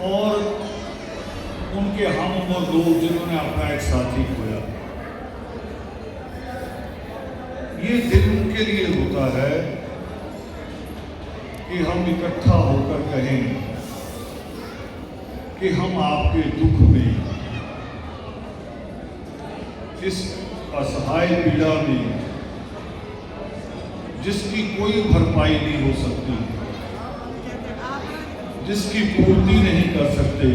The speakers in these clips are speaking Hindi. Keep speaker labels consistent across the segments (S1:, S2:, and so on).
S1: और उनके हम उम्र लोग जिन्होंने अपना एक साथी खोया। ये दिन उनके लिए होता है कि हम इकट्ठा होकर कहें कि हम आपके दुख में, इस असहाय पीड़ा में जिसकी कोई भरपाई नहीं हो सकती, जिसकी पूर्ति नहीं कर सकते,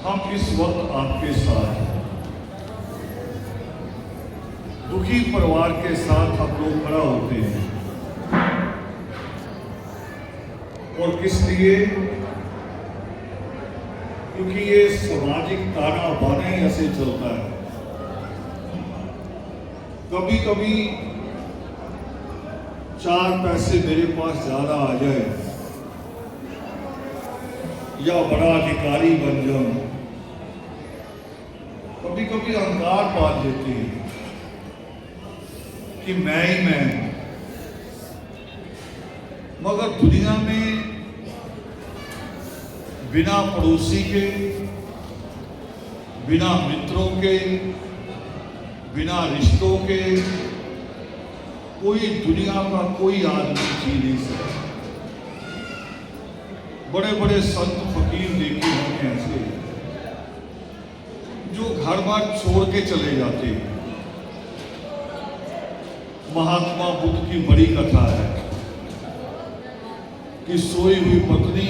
S1: हम इस वक्त आपके साथ हैं। दुखी परिवार के साथ हम लोग खड़ा होते हैं। और किस लिए? क्योंकि ये सामाजिक ताना बाना ऐसे चलता है। कभी कभी 4 पैसे मेरे पास ज्यादा आ जाए या बड़ा अधिकारी बन जाऊं, कभी कभी अहंकार पाल देते हैं कि मैं ही मैं हूं। मगर दुनिया में बिना पड़ोसी के, बिना मित्रों के, बिना रिश्तों के कोई दुनिया का कोई आदमी जी नहीं सकता। बड़े बड़े संत फकीर देखे होंगे ऐसे जो घर बार छोड़ के चले जाते हैं। महात्मा बुद्ध की बड़ी कथा है कि सोई हुई पत्नी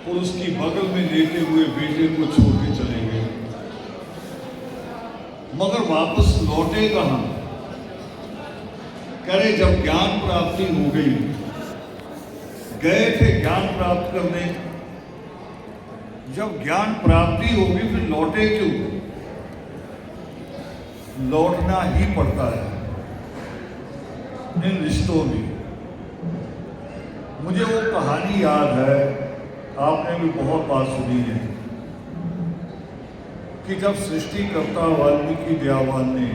S1: और उसकी बगल में लेटे हुए बेटे को छोड़ के चले गए, मगर वापस लौटे कहां? करे जब ज्ञान प्राप्ति हो गई, गए थे ज्ञान प्राप्त करने, जब ज्ञान प्राप्ति होगी फिर लौटे क्यों? लौटना ही पड़ता है इन रिश्तों में। मुझे वो कहानी याद है, आपने भी बहुत बार सुनी है, कि जब सृष्टिकर्ता वाल्मीकि दयावान ने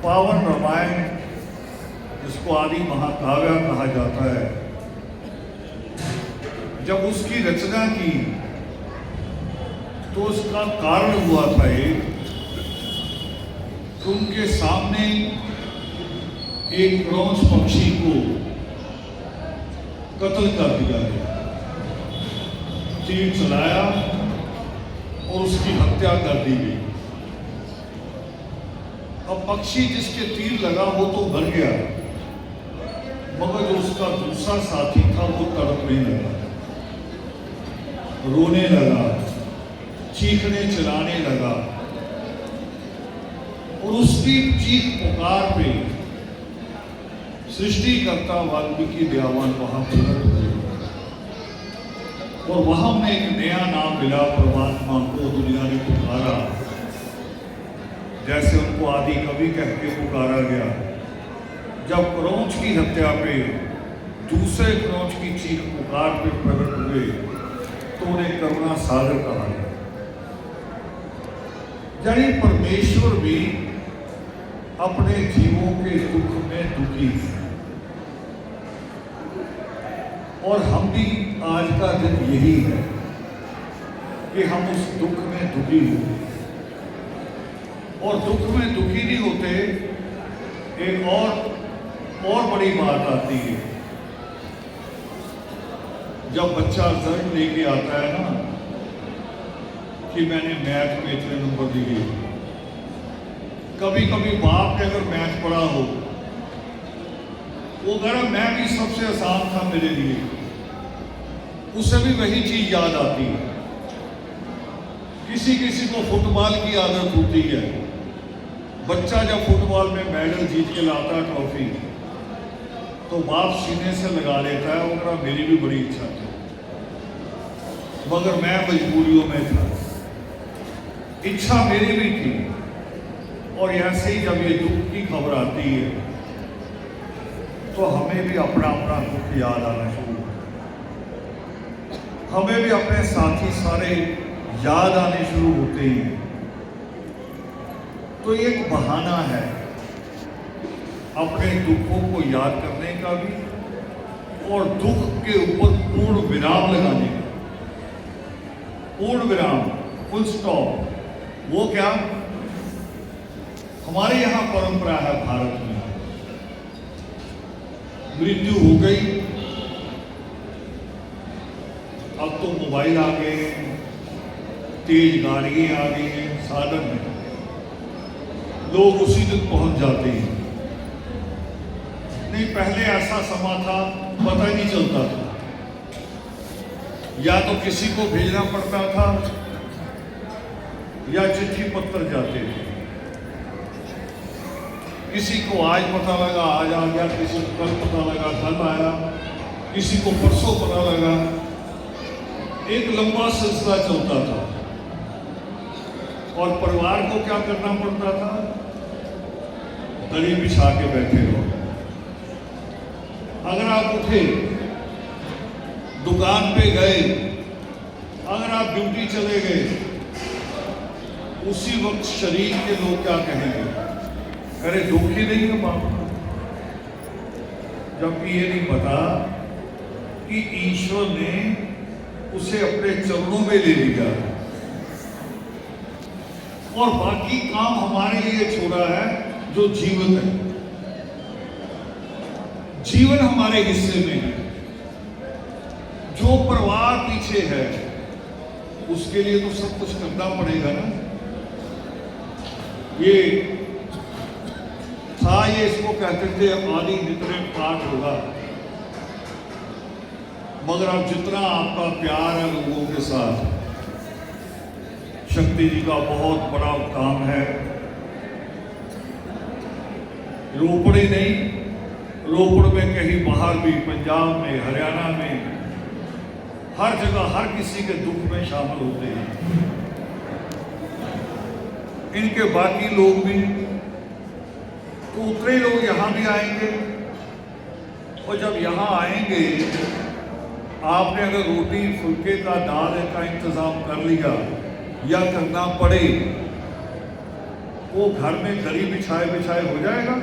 S1: पावन रामायण, जिसको आदि महाकाव्य कहा जाता है, जब उसकी रचना की तो उसका कारण हुआ था एक, तो उनके सामने एक क्रौंच पक्षी को कत्ल कर दिया गया, तीर चलाया और उसकी हत्या कर दी गई। अब पक्षी जिसके तीर लगा वो तो मर गया, मगर जो उसका दूसरा साथी था वो तड़पने लगा, रोने लगा, चीखने चिल्लाने लगा। और उसकी चीख पुकार पे सृष्टिकर्ता वाल्मीकि दयावान वहां प्रकट हुए और वहां में एक नया नाम मिला परमात्मा को। दुनिया ने पुकारा, जैसे उनको आदि कवि कह के पुकारा गया। जब क्रौंच की हत्या पे दूसरे क्रौंच की चीख पुकार पे प्रकट हुए तो उन्हें करुणा सागर कहा गया। यानी परमेश्वर भी अपने जीवों के दुख में दुखी है, और हम भी आज का दिन यही है कि हम उस दुख में दुखी होते, और दुख में दुखी नहीं होते। एक और बड़ी बात आती है, जब बच्चा रिजल्ट लेके आता है ना कि मैंने मैथ में इतने नंबर दिए। कभी कभी बाप ने अगर मैथ पढ़ा हो, वो कह रहा मैं भी सबसे आसान था मेरे लिए, उसे भी वही चीज याद आती है। किसी किसी को फुटबॉल की आदत होती है, बच्चा जब फुटबॉल में मेडल जीत के लाता है, ट्रॉफी, तो बाप सीने से लगा लेता है, वो कह रहा मेरी भी बड़ी इच्छा थी, मगर मैं मजबूरियों में था, इच्छा मेरी भी थी। और ऐसे ही जब ये दुख की खबर आती है तो हमें भी अपना अपना दुख याद आना शुरू होता है, हमें भी अपने साथी सारे याद आने शुरू होते हैं। तो एक बहाना है अपने दुखों को याद करने का भी और दुख के ऊपर पूर्ण विराम लगाने का, पूर्ण विराम, फुल स्टॉप। वो क्या? हमारे यहां परंपरा है भारत में, मृत्यु हो गई, अब तो मोबाइल आ गए हैं, तेज गाड़ियां आ गई हैं, साधन में लोग उसी दिन पहुंच जाते हैं। नहीं, पहले ऐसा समा था, पता ही नहीं चलता था, या तो किसी को भेजना पड़ता था या चिट्ठी पत्र जाते थे। किसी को आज पता लगा आज आ गया, किसी को कल पता लगा कल आया, किसी को परसों पता लगा। एक लंबा सिलसिला चलता था और परिवार को क्या करना पड़ता था? दरी बिछा के बैठे रहो। अगर आप उठे, दुकान पे गए, अगर आप ड्यूटी चले गए, उसी वक्त शरीर के लोग क्या कहेंगे? अरे दुखी नहीं है बाप, जबकि ये नहीं पता कि ईश्वर ने उसे अपने चरणों में ले लिया और बाकी काम हमारे लिए छोड़ा है जो जीवित है। जीवन हमारे हिस्से में है, जो परिवार पीछे है उसके लिए तो सब कुछ करना पड़ेगा ना। ये था, ये इसको कहते थे आदि नित्य पाठ होगा, मगर अब जितना आपका प्यार है लोगों के साथ, शक्ति जी का बहुत बड़ा काम है। रोपड़ ही नहीं, रोपड़ में कहीं बाहर भी, पंजाब में, हरियाणा में, हर जगह हर किसी के दुख में शामिल होते हैं। इनके बाकी लोग भी तो उतरे लोग यहाँ भी आएंगे, और जब यहाँ आएंगे, आपने अगर रोटी फुल्के का दाल का इंतजाम कर लिया या करना पड़े, वो घर में दरी बिछाए बिछाए हो जाएगा,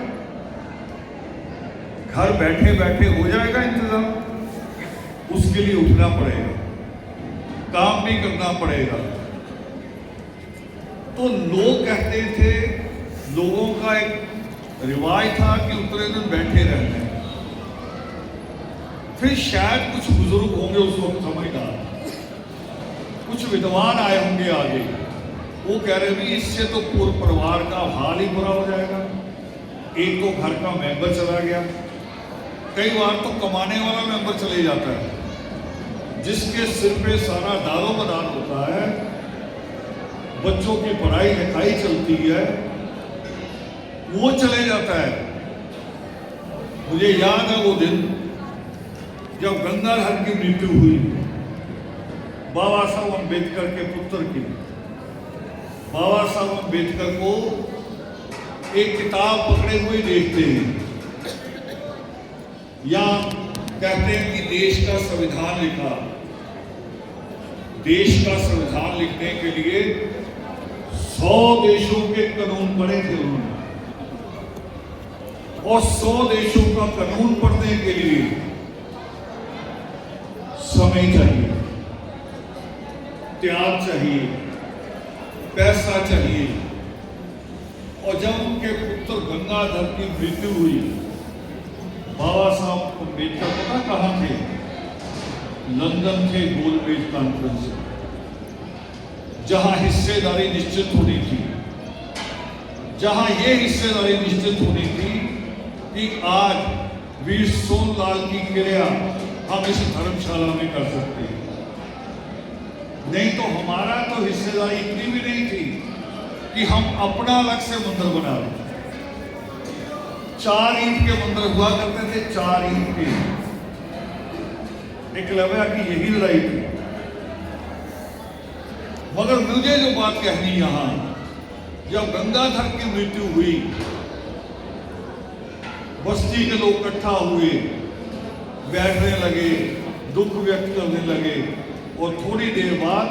S1: घर बैठे बैठे हो जाएगा इंतजाम। उसके लिए उठना पड़ेगा, काम भी करना पड़ेगा। तो लोग कहते थे, लोगों का एक रिवाज था कि उतरे दिन बैठे रहते हैं। फिर शायद कुछ बुजुर्ग होंगे उस वक्त समझदार, कुछ विद्वान आए होंगे आगे, वो कह रहे भी इससे तो पूरे परिवार का हाल ही बुरा हो जाएगा। एक तो घर का मेंबर चला गया, कई बार तो कमाने वाला मेंबर चले जाता है, जिसके सिर पे सारा दारो मदार होता है, बच्चों की पढ़ाई लिखाई चलती है, वो चले जाता है। मुझे याद है वो दिन जब गंगाधर की मृत्यु हुई, बाबा साहब अम्बेडकर के पुत्र की। बाबा साहब अम्बेडकर को एक किताब पकड़े हुए देखते हैं, या कहते हैं कि देश का संविधान लिखा। देश का संविधान लिखने के लिए 100 देशों के कानून पढ़े थे उन्होंने, और 100 देशों का कानून पढ़ने के लिए समय चाहिए, त्याग चाहिए, पैसा चाहिए। और जब उनके पुत्र गंगाधर की मृत्यु हुई, बाबा साहब अम्बेडकर पता कहां थे? लंदन के गोलमेज कॉन्फ्रेंस, जहां हिस्सेदारी निश्चित होनी थी, जहां ये हिस्सेदारी निश्चित होनी थी कि आज वीर सोनलाल की क्रिया हम इस धर्मशाला में कर सकते हैं। नहीं तो हमारा तो हिस्सेदारी इतनी भी नहीं थी कि हम अपना अलग से मंदिर बना लें। 4 ईंट के मंदिर हुआ करते थे, 4 ईंट के। एकलव्य की यही लड़ाई थी। मगर मुझे जो बात कहनी यहां, जब गंगाधर की मृत्यु हुई, बस्ती के लोग इकट्ठा हुए, बैठने लगे, दुख व्यक्त करने लगे, और थोड़ी देर बाद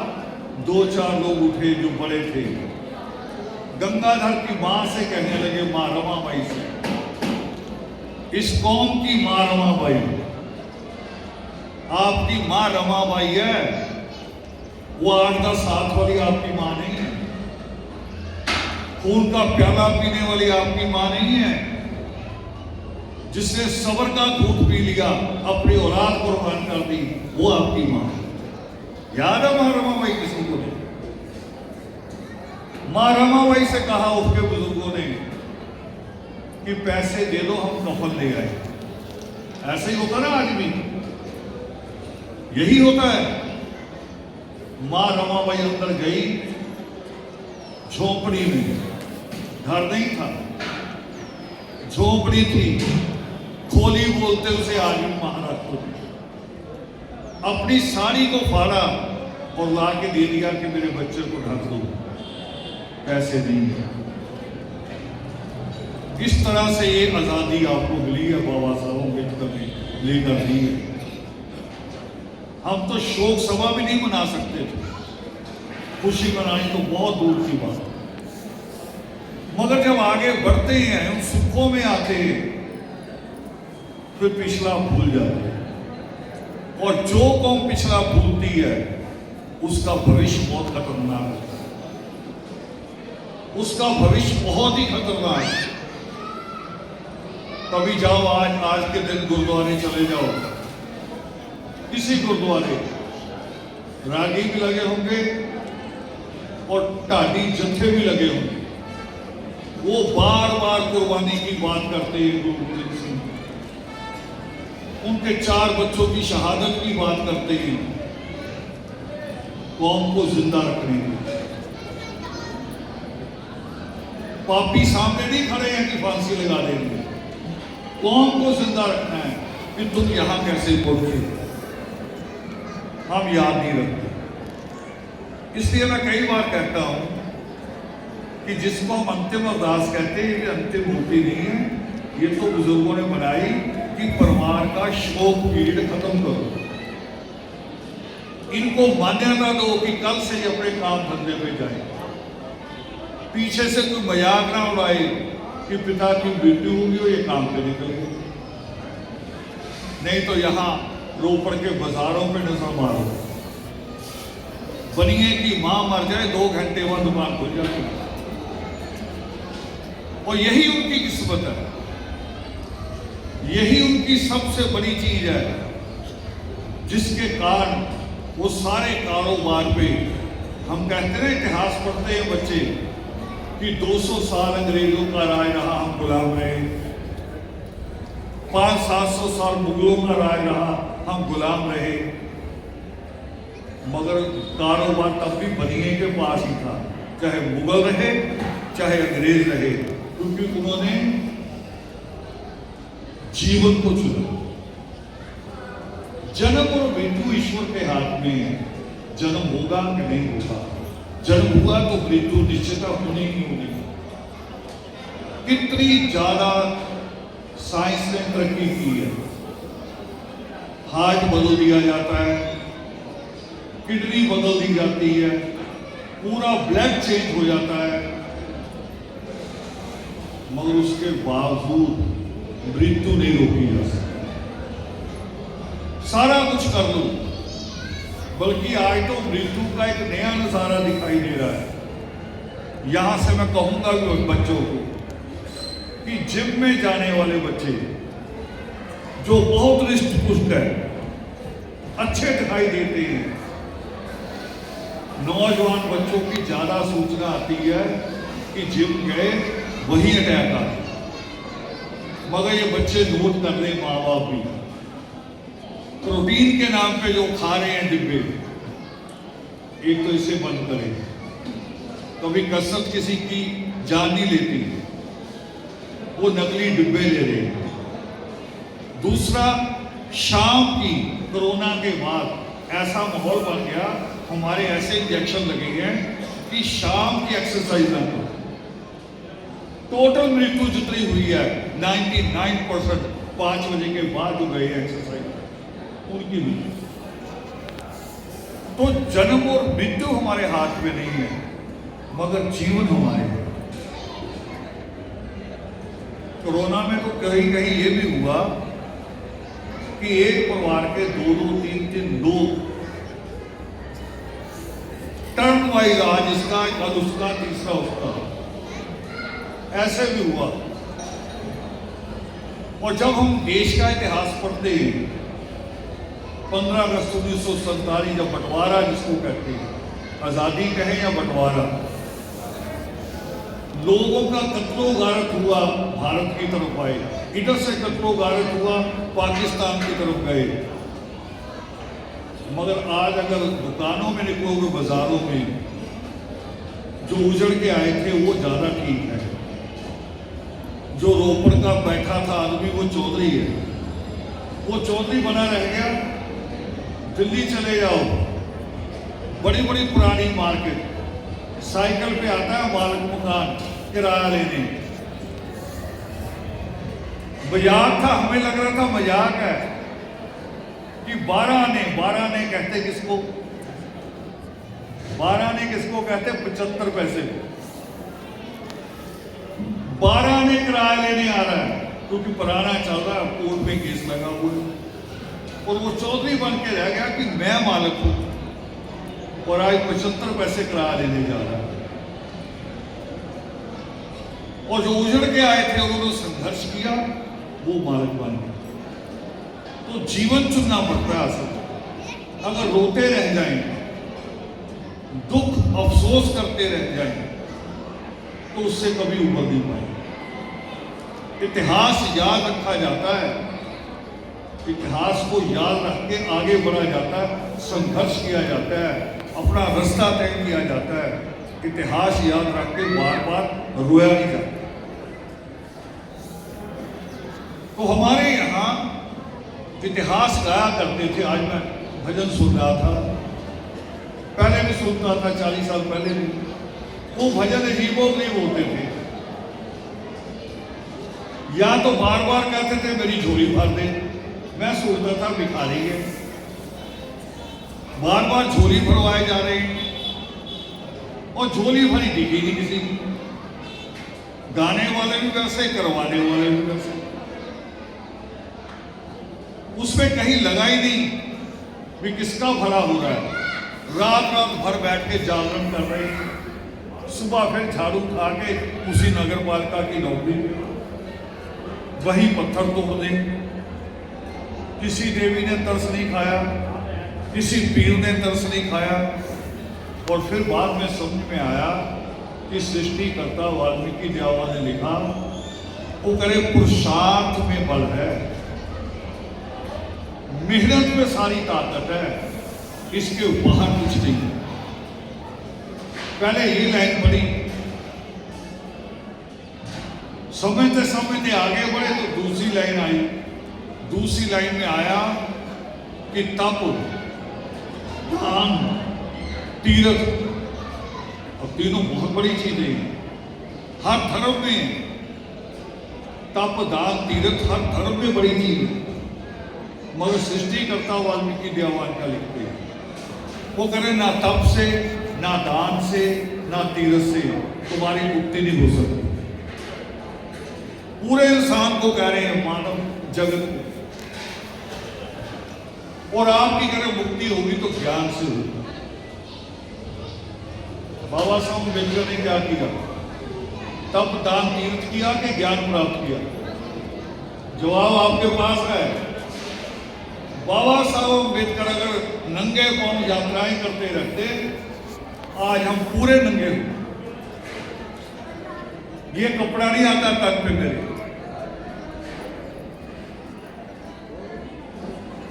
S1: 2-4 लोग उठे जो बड़े थे, गंगाधर की मां से कहने लगे, मां रमाबाई से, इस कौम की मां रमाबाई, आपकी मां रमाबाई है, वो 8-10 हाथ वाली आपकी मां नहीं है। खून का प्याला पीने वाली आपकी मां नहीं है। जिसने सबर का घूंट पी लिया, अपनी औलाद कुर्बान कर दी, वो आपकी मां है। याद है मां रमाबाई किसी को नहीं? मां रमाबाई से कहा उठ के बुजुर्गों ने कि पैसे दे दो, हम कफन ले आए। ऐसे ही होता ना आज भी, यही होता है। मां रमाबाई अंदर गई, झोपड़ी में, घर नहीं था, झोपड़ी थी, खोली बोलते उसे आज भी महाराष्ट्र में। अपनी साड़ी को फाड़ा और ला के दे दिया कि मेरे बच्चे को ढक दो, पैसे नहीं है। इस तरह से ये आजादी आपको मिली है, बाबा साहब अम्बेडकर ने लेकर दी है। हम तो शोक सभा भी नहीं मना सकते थे, खुशी मनाई तो बहुत दूर की बात। मगर जब आगे बढ़ते हैं, उन सुखों में आते हैं, फिर पिछला भूल जाते हैं। और जो कौम पिछला भूलती है, उसका भविष्य बहुत खतरनाक होता है। उसका भविष्य बहुत ही खतरनाक है। कभी जाओ, आज के दिन गुरुद्वारे चले जाओ, किसी गुरुद्वारे रागी भी लगे होंगे और ढाडी जत्थे भी लगे होंगे। वो बार बार कुर्बानी की बात करते हैं, गुरु गोविंद सिंह, उनके 4 बच्चों की शहादत की बात करते हैं, कौम को जिंदा रखने की। पापी सामने नहीं खड़े हैं कि फांसी लगा देंगे, कौम को जिंदा रखना है कि तुम यहां कैसे पहुंचे। हम याद नहीं रखते। इसलिए मैं कई बार कहता हूं कि जिसको हम अंतिम अरदास कहते हैं, ये अंतिम मूर्ति नहीं है, ये तो बुजुर्गों ने बनाई कि परिवार का शोक पीड़ खत्म करो। इनको मान्यता दो कि कल से ये अपने काम धंधे पे जाए। पीछे से कोई मजाक ना उड़ाए कि पिता की मृत्यु होगी और ये काम पे निकल गए। नहीं तो यहां रोपड़ के बाजारों पे नजर मारो, बनिए कि मां मर जाए, 2 घंटे बाद दुकान खुल जाती है। और यही उनकी किस्मत है, यही उनकी सबसे बड़ी चीज है, जिसके कारण वो सारे कारोबार पे, हम कहते हैं इतिहास पढ़ते हैं बच्चे कि 200 साल अंग्रेजों का राज रहा, हम गुलाम रहे। 500-700 साल मुगलों का राज रहा, हम गुलाम रहे। मगर कारोबार तब भी बनिए के पास ही था, चाहे मुगल रहे चाहे अंग्रेज रहे, क्योंकि उन्होंने जीवन को चुना। जन्म और मृत्यु ईश्वर के हाथ में है। जन्म होगा कि नहीं होगा, जन्म हुआ तो मृत्यु निश्चित होनी ही होनी। कितनी ज्यादा साइंस ने तरक्की की है। हार्ट बदल दिया जाता है, किडनी बदल दी जाती है, पूरा ब्लड चेंज हो जाता है, मगर उसके बावजूद मृत्यु नहीं रोकी जा सकती। सारा कुछ कर लो, बल्कि आज तो मृत्यु का एक नया नजारा दिखाई दे रहा है। यहां से मैं कहूंगा बच्चों को कि जिम में जाने वाले बच्चे जो बहुत रिष्ट पुष्ट है, अच्छे दिखाई देते हैं, नौजवान बच्चों की ज्यादा सूचना आती है कि जिम गए वही अटैक आ गया। मगर ये बच्चे नोट कर रहे, माँ बाप भी, प्रोटीन के नाम पे जो खा रहे हैं डिब्बे, एक तो इसे बंद करें। कभी कसरत किसी की जान नहीं लेती, वो नकली डिब्बे ले रहे हैं। दूसरा, शाम की कोरोना के बाद ऐसा माहौल बन गया, हमारे ऐसे इंजेक्शन लगे हैं कि शाम की एक्सरसाइज ना करो। टोटल मृत्यु जितनी हुई है 99% 5 बजे के बाद जो गए एक्सरसाइज, उनकी मृत्यु। तो जन्म और मृत्यु हमारे हाथ में नहीं है, मगर जीवन हमारे है। कोरोना में तो कहीं कहीं ये भी हुआ कि एक परिवार के दो दो तीन तीन लोग टर्न वाइज, आज इसका कल उसका तीसरा उसका, ऐसे भी हुआ। और जब हम देश का इतिहास पढ़ते हैं, 15 अगस्त 1947 जब बंटवारा जिसको कहते हैं, आजादी कहें या बंटवारा, लोगों का कत्लो गारत हुआ, भारत की तरफ आए, इधर से कत्लो गारत हुआ, पाकिस्तान की तरफ गए। मगर आज अगर दुकानों में निकलोगे, बाजारों में, जो उजड़ के आए थे वो ज्यादा ठीक है। जो रोपड़ का बैठा था आदमी वो चौधरी है, वो चौधरी बना रह गया। दिल्ली चले जाओ, बड़ी बड़ी पुरानी मार्केट, साइकिल पे आता है मालिक मकान किराया लेने। मजाक था, हमें लग रहा था मजाक है कि 12 आने कहते किसको, 12 आने किसको कहते, 75 पैसे को 12 आने किराया लेने आ रहा है, क्योंकि पुराना चल रहा है, कोर्ट में केस लगा हुआ है। और वो चौधरी बन के रह गया कि मैं मालिक हूं, और आज 75 पैसे किराया लेने जा रहा है। और जो उजड़ के आए थे उन्होंने संघर्ष किया, वो मालिक बन गए। तो जीवन चुनना पड़ता है असल। अगर रोते रह जाएं, दुख अफसोस करते रह जाएं, तो उससे कभी उबर नहीं पाए। इतिहास याद रखा जाता है, इतिहास को याद रख के आगे बढ़ा जाता है, संघर्ष किया जाता है, अपना रास्ता तय किया जाता है। इतिहास याद रख के बार बार रोया नहीं जाता। तो हमारे यहाँ इतिहास गाया करते थे। आज मैं भजन सुन रहा था, पहले भी सुनता था, 40 साल पहले भी। वो भजन अजीबोगरीब होते थे। या तो बार बार कहते थे मेरी झोली भर दे, मैं सोचता था भिखारी है, बार बार झोली भरवाए जा रहे हैं, और झोली भरी दिखी नहीं किसी की। गाने वाले भी वैसे, करवाने वाले भी वैसे। उसमें कहीं लगा ही नहीं भी किसका भला हो रहा है। रात रात भर बैठ के जागरण कर रहे हैं, सुबह फिर झाड़ू खा के उसी नगर पालिका की नौकरी, वही पत्थर तोड़ दें। किसी देवी ने तरस नहीं खाया, किसी पीर ने तरस नहीं खाया। और फिर बाद में समझ में आया कि सृष्टिकर्ता वाल्मीकि देवा ने लिखा, वो करे पुरुषार्थ में बल है, मेहनत में सारी ताकत है, इसके बाहर कुछ नहीं है। पहले ये लाइन पढ़ी, समझते समझते आगे बढ़े तो दूसरी लाइन आई। दूसरी लाइन में आया कि तप, दान, तीर्थ, और तीनों बहुत बड़ी चीजें। हर धर्म में तप, दान, तीर्थ हर धर्म में बड़ी चीज है। मगर सृष्टिकर्ता वाल्मीकि देवान का लिखते हैं, वो करें ना तप से, ना दान से, ना तीर्थ से तुम्हारी मुक्ति नहीं हो सकती। पूरे इंसान को कह रहे हैं, मानव जगत को। और आपकी अगर मुक्ति होगी तो ज्ञान से होगी। बाबा साहब अम्बेडकर ने क्या किया? तप, दान, तीर्थ किया कि ज्ञान प्राप्त किया? जवाब आपके पास है। बाबा साहब अम्बेडकर अगर नंगे पांव यात्राएं करते रहते, आज हम पूरे नंगे हो। ये कपड़ा नहीं आता तन पे मेरे,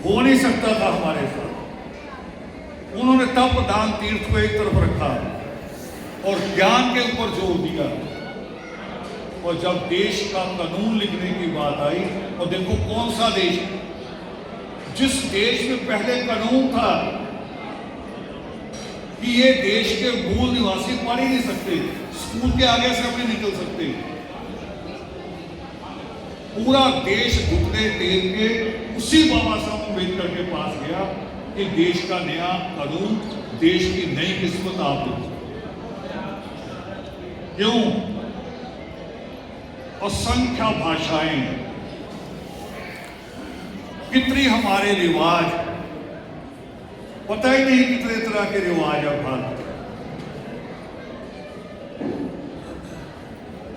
S1: हो नहीं सकता था हमारे साथ। उन्होंने तप, दान, तीर्थ को एक तरफ रखा और ज्ञान के ऊपर जोर दिया। और जब देश का कानून लिखने की बात आई, और देखो कौन सा देश, जिस देश में पहले कानून था कि ये देश के मूल निवासी पढ़ ही नहीं सकते, स्कूल के आगे से अपने निकल सकते, पूरा देश घुटने टेक के उसी बाबा साहब अम्बेडकर के पास गया कि देश का नया कानून, देश की नई किस्मत आप दो। क्यों? असंख्य भाषाएं, कितनी हमारे रिवाज, पता ही नहीं कितने तरह के रिवाज है भारत,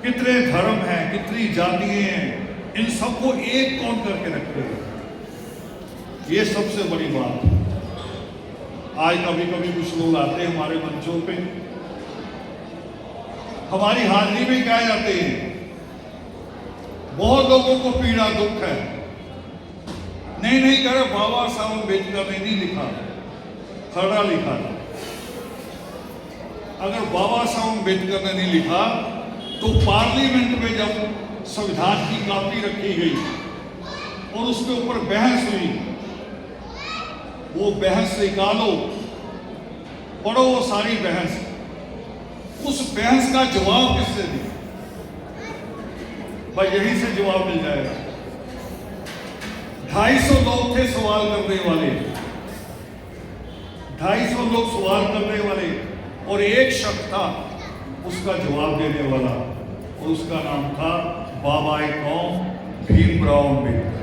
S1: कितने धर्म हैं, कितनी जातियां हैं, इन सबको एक कौन करके रखते हैं। ये सबसे बड़ी बात है। आज कभी कभी कुछ लोग आते हैं हमारे मंचों पे, हमारी हाजिरी में क्या जाते हैं, बहुत लोगों को पीड़ा दुख है, नहीं नहीं कह रहे बाबा साहब अम्बेडकर ने नहीं लिखा, खड़ा लिखा था। अगर बाबा साहब अम्बेडकर ने नहीं लिखा तो पार्लियामेंट में जब संविधान की कॉपी रखी गई और उसके ऊपर बहस हुई, वो बहस निकालो, पढ़ो वो सारी बहस, उस बहस का जवाब किससे दिया? भाई यहीं से जवाब मिल जाएगा। 250 लोग थे सवाल करने वाले, 250 लोग सवाल करने वाले, और एक शख्स था उसका जवाब देने वाला, और उसका नाम था बाबाए कौम भीमराव अम्बेडकर।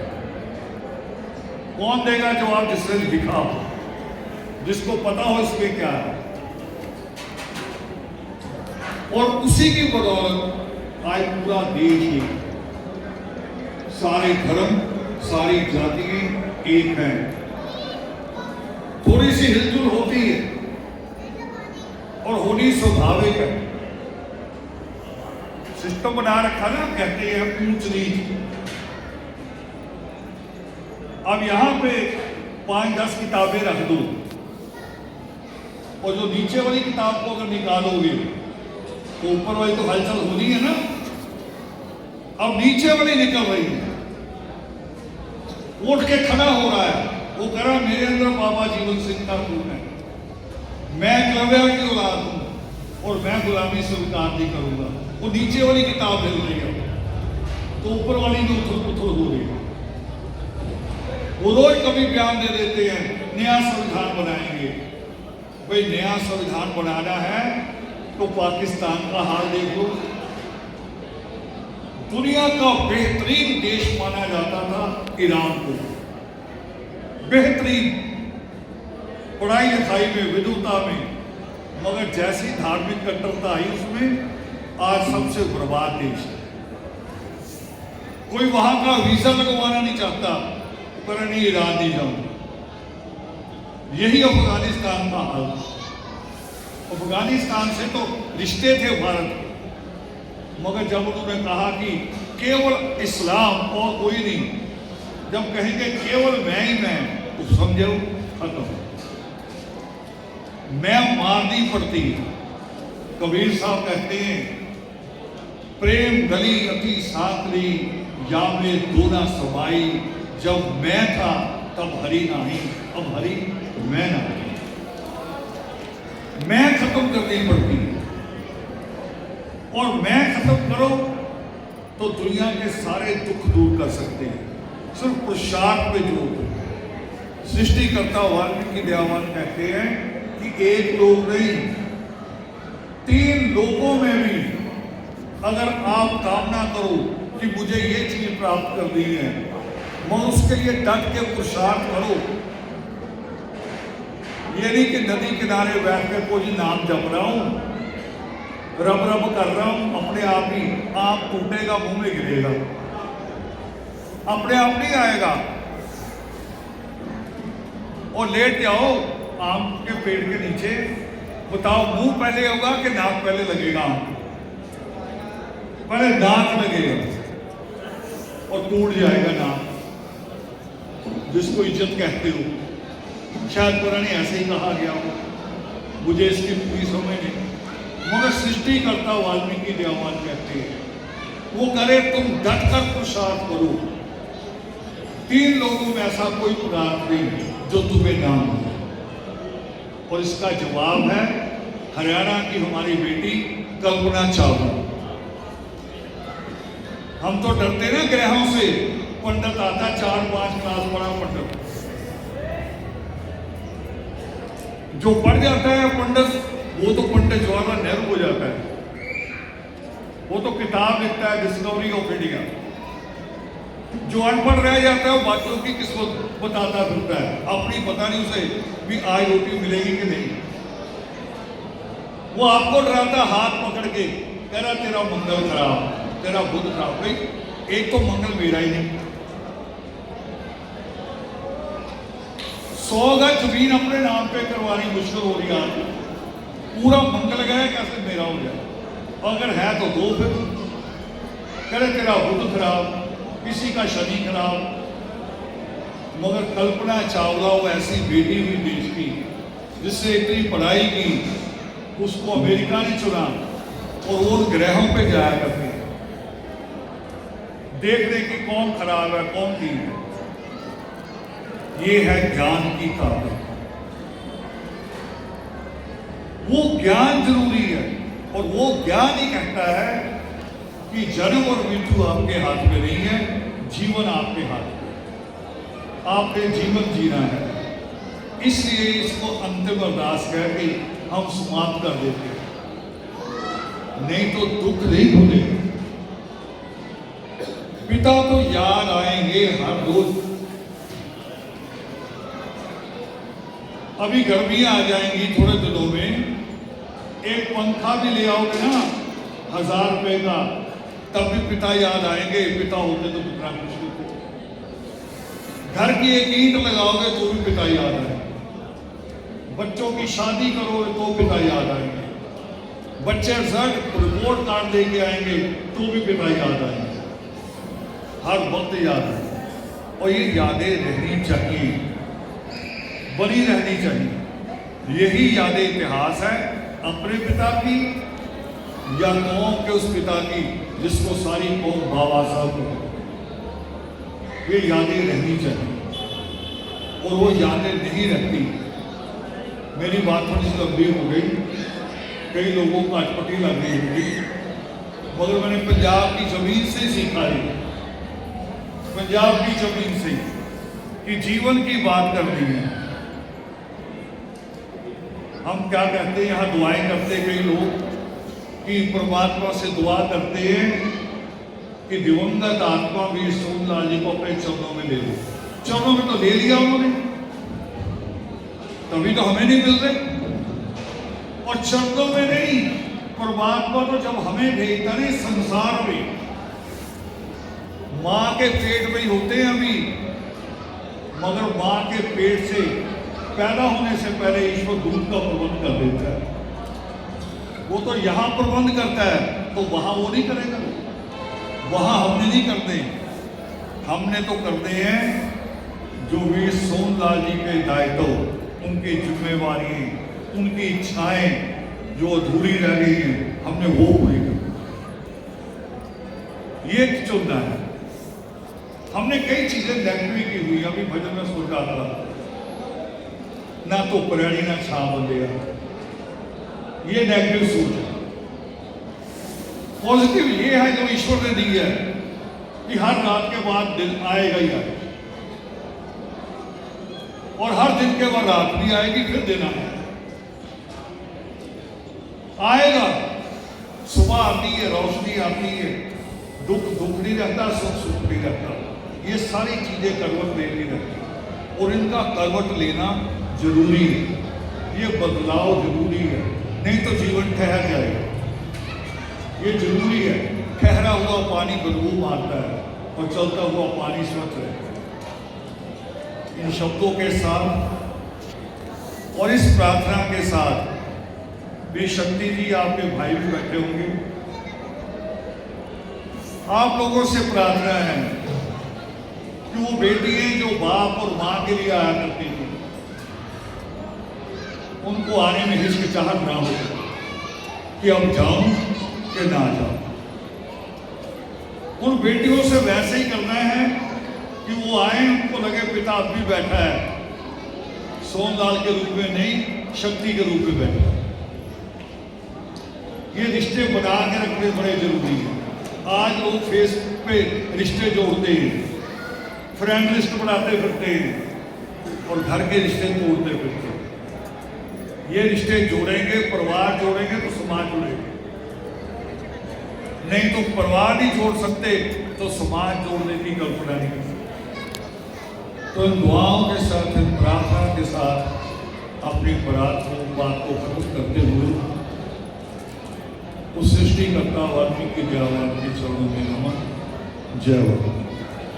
S1: कौन देगा जवाब? जिसने लिखा हो, जिसको पता हो इसमें क्या है। और उसी की बदौलत आज पूरा देश ही, सारे धर्म, सारी जातियां एक हैं। थोड़ी सी हिलजुल होती है और होनी स्वाभाविक है। सिस्टम बना रखा ना, कहते हैं ऊंच नीच। अब यहां पे 5-10 किताबें रख दो, और जो नीचे वाली किताब को अगर निकालोगे तो ऊपर वाली तो हलचल होनी है ना। अब नीचे वाली निकल रही है, उठ के खड़ा हो रहा है, वो कह रहा मेरे अंदर बाबा जीवन सिंह का खून है, मैं एकलव्य की औलाद हूं और मैं गुलामी स्वीकार नहीं करूंगा। वो नीचे वाली किताब हिल रही है तो ऊपर वाली में उथल पुथल हो रही है। वो रोज कभी बयान दे देते हैं नया संविधान बनाएंगे। भाई नया संविधान बनाना है तो पाकिस्तान का हाल देख लो। दुनिया का बेहतरीन देश माना जाता था ईरान को, बेहतरीन पढ़ाई लिखाई में, विद्वता में, मगर जैसी धार्मिक कट्टरता आई उसमें आज सबसे बर्बाद देश है। कोई वहां का वीजा लगवाना नहीं चाहता, पर नहीं ईरान नहीं जाऊंगा। यही अफगानिस्तान का हाल। अफगानिस्तान से तो रिश्ते थे भारत के, मगर जब उन्होंने कहा कि केवल इस्लाम और कोई नहीं, जब कहेंगे केवल मैं ही मैं, तो समझो खत्म, मैं मारनी पड़ती। कबीर साहब कहते हैं प्रेम गली अति साकरी या में दोना समाई, जब मैं था तब हरि नहीं, अब हरि मैं नहीं। मैं खत्म करनी पड़ती है, और मैं खत्म करो तो दुनिया के सारे दुख दूर कर सकते हैं। सिर्फ पुरुषार्थ पे जोर दो। सृष्टिकर्ता वाल्मीकि दयावान कहते हैं कि एक लोग नहीं, 3 लोगों में भी अगर आप कामना करो कि मुझे ये चीज प्राप्त करनी है, मैं उसके लिए डट के पुरुषार्थ करो। ये नहीं कि नदी किनारे बैठ कर कोई नाम जप रहा हूं, रब रब कर रहा हूं, अपने आप ही आम टूटेगा, मुंह में गिरेगा, अपने आप नहीं आएगा। और लेट जाओ आम के पेड़ के नीचे, बताओ मुंह पहले होगा कि नाक पहले लगेगा? पहले नाक लगेगा और टूट जाएगा नाक, जिसको इज्जत कहते हो। शायद पुराने ऐसे ही कहा गया हो, मुझे इसकी पूरी समझ नहीं, मगर सृष्टिकर्ता वाल्मीकि दयावान कहते हैं वो करे तुम डट कर पुरुषार्थ करो। 3 लोगों में ऐसा कोई पदार्थ नहीं जो तुम्हें ना हो। और इसका जवाब है हरियाणा की हमारी बेटी कल्पना चावला। हम तो डरते ना ग्रहों से, पंडित आता 4-5 क्लास बड़ा पंडित, जो पढ़ जाता है पंडित, वो तो पंडित जवाहरलाल नेहरू हो जाता है। वो तो किताब लिखता है डिस्कवरी ऑफ इंडिया, जो अनपढ़ रह जाता है वो बाकियों की किस्मत बताता फिरता है, अपनी पता नहीं उसे भी आज रोटी मिलेगी कि नहीं। वो आपको डराता हाथ पकड़ के, कह रहा तेरा मंगल खराब, तेरा बुध खराब। भाई एक तो मंगल मेरा ही नहीं। 100 गज जमीन अपने नाम पे करवानी मुश्किल हो रही है आपको, पूरा मंगल गया कैसे मेरा हो जाए। अगर है तो दो, फिर कह रहे तेरा बुध खराब, किसी का शनि खराब। मगर कल्पना चावला वो ऐसी बेटी हुई देश की जिससे इतनी पढ़ाई की, उसको अमेरिका ने चुना और वो उन ग्रहों पे जाया करती है देखने की कौन खराब है कौन ठीक है। ये है ज्ञान की ताकत। वो ज्ञान जरूरी है और वो ज्ञान ही कहता है कि जन्म और मृत्यु आपके हाथ में नहीं है, जीवन आपके हाथ में। आपने जीवन जीना है, इसलिए इसको अंतिम अरदास कह के हम समाप्त कर देते हैं, नहीं तो दुख नहीं भूलेगा। पिता तो याद आएंगे हर रोज। अभी गर्मियां आ जाएंगी थोड़े दिनों में, एक पंखा भी ले आओगे ना 1000 रुपए का, तब भी पिता याद आएंगे। पिता होते तो कितना खुश होते। घर की एक ईंट लगाओगे तो भी पिता याद आएंगे। बच्चों की शादी करोगे तो पिता याद आएंगे। बच्चे रिजल्ट रिपोर्ट कार्ड लेके आएंगे तो भी पिता याद आएंगे। हर वक्त याद आएंगे और ये यादें रहनी चाहिए, बनी रहनी चाहिए। यही यादें इतिहास है अपने पिता की या कौम के उस पिता की जिसको सारी कौम बाबा साहब को। ये यादें रहनी चाहिए और वो यादें नहीं रहती। मेरी बात थोड़ी सी लंबी हो गई, कई लोगों को अटपटी लग रही होगी, मगर मैंने पंजाब की जमीन से सीखा है, पंजाब की जमीन से कि जीवन की बात करनी है। हम क्या कहते हैं यहाँ दुआएं करते कई लोग कि परमात्मा से दुआ करते हैं कि दिवंगत आत्मा वीर सोमलाल जी को अपने चरणों में ले लो। चरणों में तो ले लिया उन्होंने, तभी तो हमें नहीं मिल रहे। और चरणों में नहीं, परमात्मा तो जब हमें भेजता नहीं संसार में, मां के पेट में ही होते हैं अभी, मगर मां के पेट से पैदा होने से पहले ईश्वर दूध का प्रबंध कर देता है। वो तो यहां प्रबंध करता है तो वहां वो नहीं करेगा, वहां हमने नहीं करते। हमने तो करते हैं जो वीर सोमलाल जी के दायित्व, उनकी जिम्मेवारी, उनकी इच्छाएं जो अधूरी रह गई हैं, हमने वो पूरी कर। ये चुनना है। हमने कई चीजें नेगेटिव की हुई। अभी भजन में सोच रहा था, ना तो पर्याणी ना छा बंदेगा, ये नेगेटिव सोच है। पॉजिटिव ये है जो ईश्वर ने दी है कि हर रात के बाद दिन आएगा ही आएगा, और हर दिन के बाद रात भी आएगी, फिर दिन आएगा। सुबह आती है, रोशनी आती है, दुख दुख नहीं रहता, सुख सुख नहीं रहता। ये सारी चीजें करवट लेती रहती और इनका करवट लेना जरूरी है। ये बदलाव जरूरी है, नहीं तो जीवन ठहर जाएगा। ये जरूरी है। ठहरा हुआ पानी बदबू मारता है और चलता हुआ पानी स्वच्छ रहता है। इन शब्दों के साथ और इस प्रार्थना के साथ बेशक्ति जी आपके भाई भी बैठे होंगे, आप लोगों से प्रार्थना है कि वो बेटियां जो बाप और मां के लिए आया करती थी, उनको आने में हिचकिचाहट ना हो कि अब जाऊं कि ना जाऊं। उन बेटियों से वैसे ही करना है कि वो आए, उनको लगे पिता अब भी बैठा है, सोमलाल के रूप में नहीं, शक्ति के रूप में बैठा है। ये रिश्ते बना के रखने बड़े जरूरी हैं। आज लोग फेसबुक पे रिश्ते जोड़ते हैं, फ्रेंड लिस्ट बनाते फिरते हैं और घर के रिश्ते तोड़ते फिरते हैं। ये रिश्ते जोड़ेंगे, परिवार जोड़ेंगे तो समाज जुड़ेगा। नहीं तो परिवार नहीं छोड़ सकते तो समाज जोड़ने की कल्पना नहीं कर सकते। तो इन दुआओं के साथ, इन प्रार्थना के साथ अपनी बात को खत्म करते हुए उस सृष्टिकर्ता वाल्मीकि के चरणों में नमन। जय वल्लभ।